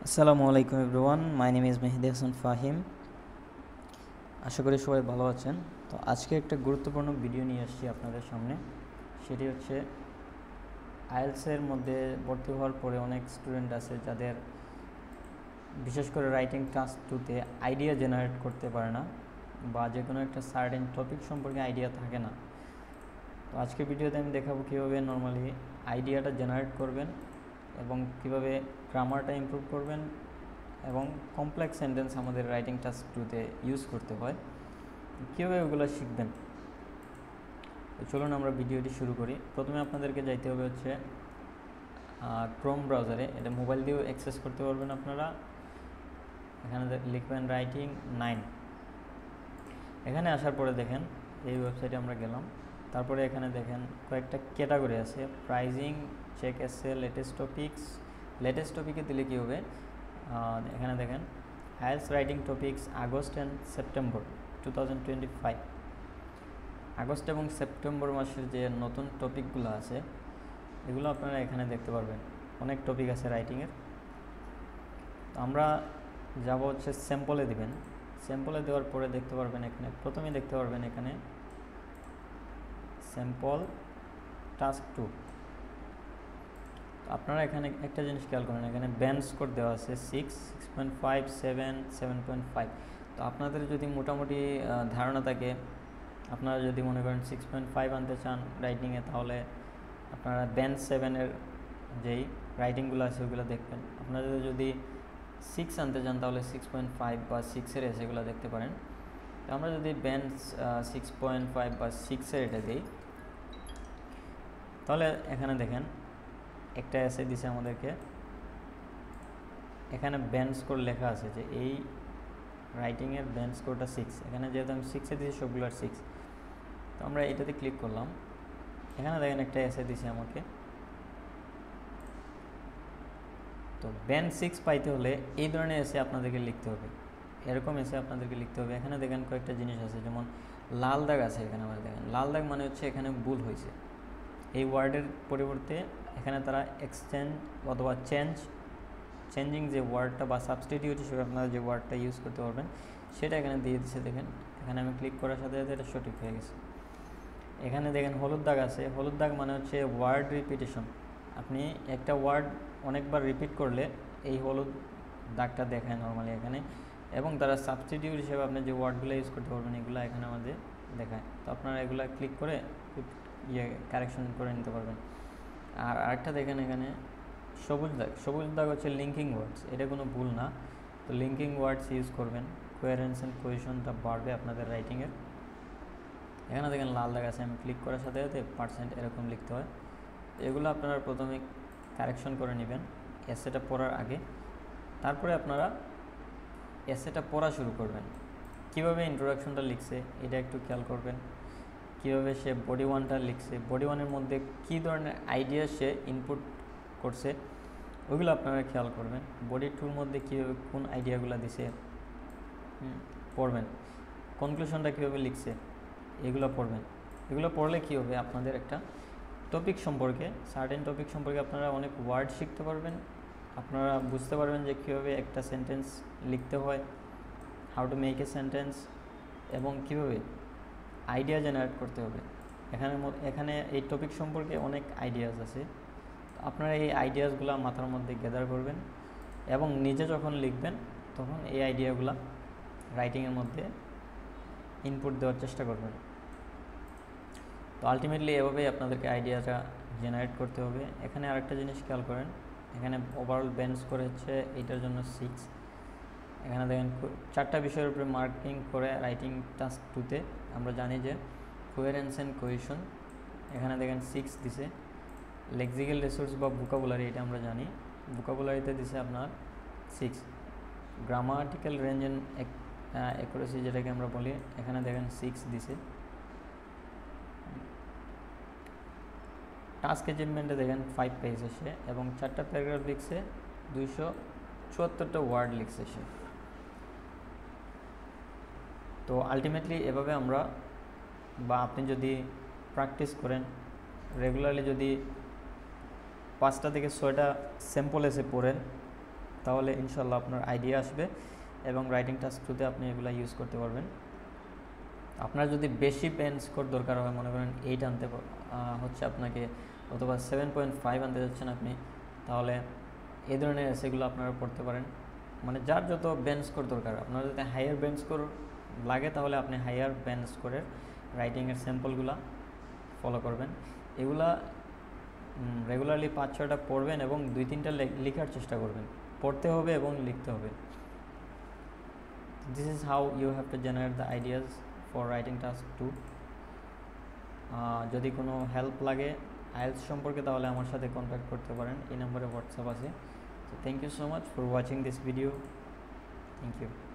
আসসালামু আলাইকুম everyone, my name is Mehedi Hasan Fahim. আশা করি সবাই ভালো আছেন। তো আজকে একটা গুরুত্বপূর্ণ ভিডিও নিয়ে আসছি আপনাদের সামনে। সেটি হচ্ছে আইএলটিএসের মধ্যে ভর্তি হওয়ার পরে অনেক স্টুডেন্ট আছে যাদের বিশেষ করে রাইটিং টাস্ক 2-তে আইডিয়া জেনারেট করতে পারে না বা যে কোনো একটা সার্টেন টপিক সম্পর্কে আইডিয়া থাকে না। তো আজকে ভিডিওতে আমি দেখাবো কীভাবে নর্মালি আইডিয়াটা জেনারেট করবেন এবং কীভাবে গ্রামারটা ইমপ্রুভ করবেন এবং কমপ্লেক্স সেন্টেন্স আমাদের রাইটিং টাস্ক 2-তে ইউজ করতে হয়, কীভাবে ওগুলো শিখবেন। তো চলুন আমরা ভিডিওটি শুরু করি। প্রথমে আপনাদেরকে যাইতে হবে হচ্ছে ক্রোম ব্রাউজারে। এটা মোবাইল দিয়েও অ্যাক্সেস করতে পারবেন আপনারা। এখানে লিখবেন রাইটিং 9। এখানে আসার পরে দেখেন এই ওয়েবসাইটে আমরা গেলাম। তারপরে এখানে দেখেন কয়েকটা ক্যাটাগরি আছে, pricing, check essay, latest topics. Latest টপিকে দিলে কী হবে, এখানে দেখেন IELTS writing topics August and September 2025। আগস্ট এবং সেপ্টেম্বর মাসের যে নতুন টপিকগুলো আছে এগুলো আপনারা এখানে দেখতে পারবেন। অনেক টপিক আছে রাইটিংয়ের। তো আমরা যাব হচ্ছে স্যাম্পলে দিবেন। স্যাম্পলে দেওয়ার পরে দেখতে পারবেন এখানে প্রথমেই দেখতে পারবেন এখানে স্যাম্পল টাস্ক 2। আপনারা এখানে একটা জিনিস খেয়াল করেন, এখানে ব্যান্ড স্কোর দেওয়া আছে 6, 6.5, 7, 7.5। তো আপনাদের যদি মোটামুটি ধারণা থাকে, আপনারা যদি মনে করেন 6.5 আনতে চান রাইটিংয়ে, তাহলে আপনারা ব্যান্ড 7-এর যেই রাইটিংগুলো আছে ওগুলো দেখবেন। আপনারা যদি 6 আনতে চান তাহলে 6.5 বা 6-এর এসেগুলো দেখতে পারেন। তো আমরা যদি ব্যান্ড 6.5 বা 6-এর এটা দিই, তাহলে এখানে দেখেন একটা এসে দিছে আমাদেরকে। এখানে ব্যান্ড স্কোর লেখা আছে যে এই রাইটিংয়ের ব্যান্ড স্কোরটা 6। এখানে যেহেতু আমি 6-এ দিয়েছি সবগুলোর 6। তো আমরা এটাতে ক্লিক করলাম। এখানে দেখেন একটা এসে দিছে আমাকে। তো ব্যান্ড 6 পাইতে হলে এই ধরনের এসে আপনাদেরকে লিখতে হবে, এরকম এসে আপনাদেরকে লিখতে হবে। এখানে দেখেন কয়েকটা জিনিস আছে, যেমন লাল দাগ আছে এখানে। আমরা দেখেন লাল দাগ মানে হচ্ছে এখানে ভুল হয়েছে। এই ওয়ার্ডের পরিবর্তে এখানে তারা এক্সচেঞ্জ অথবা চেঞ্জিং যে ওয়ার্ডটা বা সাবস্টিটিউট হিসেবে আপনারা যে ওয়ার্ডটা ইউজ করতে পারবেন সেটা এখানে দিয়ে দিচ্ছে। দেখেন এখানে আমি ক্লিক করার সাথে সাথে এটা সঠিক হয়ে গেছে। এখানে দেখেন হলুদ দাগ আছে। হলুদ দাগ মানে হচ্ছে ওয়ার্ড রিপিটেশন। আপনি একটা ওয়ার্ড অনেকবার রিপিট করলে এই হলুদ দাগটা দেখায় নর্মালি এখানে, এবং তারা সাবস্টিটিউট হিসেবে আপনি যে ওয়ার্ডগুলো ইউজ করতে পারবেন এগুলো এখানে আমাদের দেখায়। তো আপনারা এগুলো ক্লিক করে কারেকশন করে নিতে পারবেন। আর আরেকটা দেখেন এখানে সবুজ দাগ। সবুজ দাগ হচ্ছে লিঙ্কিং ওয়ার্ডস, এটা কোনো ভুল না। তো লিঙ্কিং ওয়ার্ডস ইউজ করবেন, কোয়ারেন্স অ্যান্ড কোহেশনটা বাড়বে আপনাদের রাইটিংয়ের। এখানে দেখেন লাল দাগ আছে, আমি ক্লিক করার সাথে সাথে % এরকম লিখতে হয়। এগুলো আপনারা প্রথমে কারেকশন করে নেবেন এসেটা পড়ার আগে। তারপরে আপনারা এসেটা পড়া শুরু করবেন। কিভাবে ইন্ট্রোডাকশনটা লিখছে এটা একটু খেয়াল করবেন। কীভাবে সে বডি 1টা লিখছে, বডি 1-এর মধ্যে কী ধরনের আইডিয়া সে ইনপুট করছে ওইগুলো আপনারা খেয়াল করবেন। বডি 2-র মধ্যে কীভাবে কোন আইডিয়াগুলো দিছে পড়বেন। কনক্লুশনটা কীভাবে লিখছে এগুলো পড়বেন। এগুলো পড়লে কী হবে, আপনাদের একটা টপিক সম্পর্কে, সার্টেন টপিক সম্পর্কে আপনারা অনেক ওয়ার্ড শিখতে পারবেন। আপনারা বুঝতে পারবেন যে কীভাবে একটা সেন্টেন্স লিখতে হয়, how to make a sentence, এবং কীভাবে আইডিয়া জেনারেট করতে হবে। এখানে এই টপিক সম্পর্কে অনেক আইডিয়াস আছে। আপনারা এই আইডিয়াসগুলো মাথার মধ্যে গ্যাদার করবেন এবং নিজে যখন লিখবেন তখন এই আইডিয়াগুলো রাইটিংয়ের মধ্যে ইনপুট দেওয়ার চেষ্টা করবেন। তো আলটিমেটলি এভাবেই আপনাদেরকে আইডিয়াটা জেনারেট করতে হবে। এখানে আরেকটা জিনিস খেয়াল করেন, এখানে ওভারঅল ব্যান্ড স্কোর হচ্ছে এইটার জন্য 6। এখানে দেখেন 4টা বিষয়ের উপরে মার্কিং করে রাইটিং টাস্ক 2-তে আমরা জানি যে কোহেরেন্স অ্যান্ড কোহেশন। এখানে দেখেন 6 দিছে। লেক্সিক্যাল রিসোর্স বা ভোকাবুলারি এটা আমরা জানি, ভোকাবুলারিতে দিছে আপনার 6। গ্রামাটিক্যাল রেঞ্জ অ্যান্ড অ্যাকুরেসি যেটাকে আমরা বলি, এখানে দেখেন 6 দিছে। টাস্ক অ্যাচিভমেন্টে দেখেন 5 পেয়েছে সে, এবং 4টা প্যারাগ্রাফ লিখছে, 274টা ওয়ার্ড লিখছে সে। তো আলটিমেটলি এভাবে আমরা, বা আপনি যদি প্র্যাকটিস করেন রেগুলারলি, যদি 5টা থেকে 6টা স্যাম্পল এসে পড়েন তাহলে ইনশাল্লাহ আপনার আইডিয়া আসবে এবং রাইটিং টাস্ক 2-তে আপনি এগুলো ইউজ করতে পারবেন। আপনার যদি বেশি পেন স্কোর দরকার হয়, মনে করেন 8 আনতে হচ্ছে আপনাকে, অথবা 7.5 আনতে যাচ্ছেন আপনি, তাহলে এই ধরনের এসেগুলো আপনারা পড়তে পারেন। মানে যার যত বেন স্কোর দরকার, আপনার যদি হাইয়ার বেন স্কোর লাগে তাহলে আপনি হাইয়ার বেন স্কোরের রাইটিংয়ের স্যাম্পলগুলো ফলো করবেন। এগুলা রেগুলারলি 5-6টা পড়বেন এবং 2-3টা লেখার চেষ্টা করবেন। পড়তে হবে এবং লিখতে হবে। This is how you have to generate the ideas for writing task 2। যদি কোনো হেল্প লাগে আইএলটিএস সম্পর্কে তাহলে আমার সাথে কন্ট্যাক্ট করতে পারেন, এই নম্বরে হোয়াটসঅ্যাপ আছে। So thank you so much for watching this video. Thank you.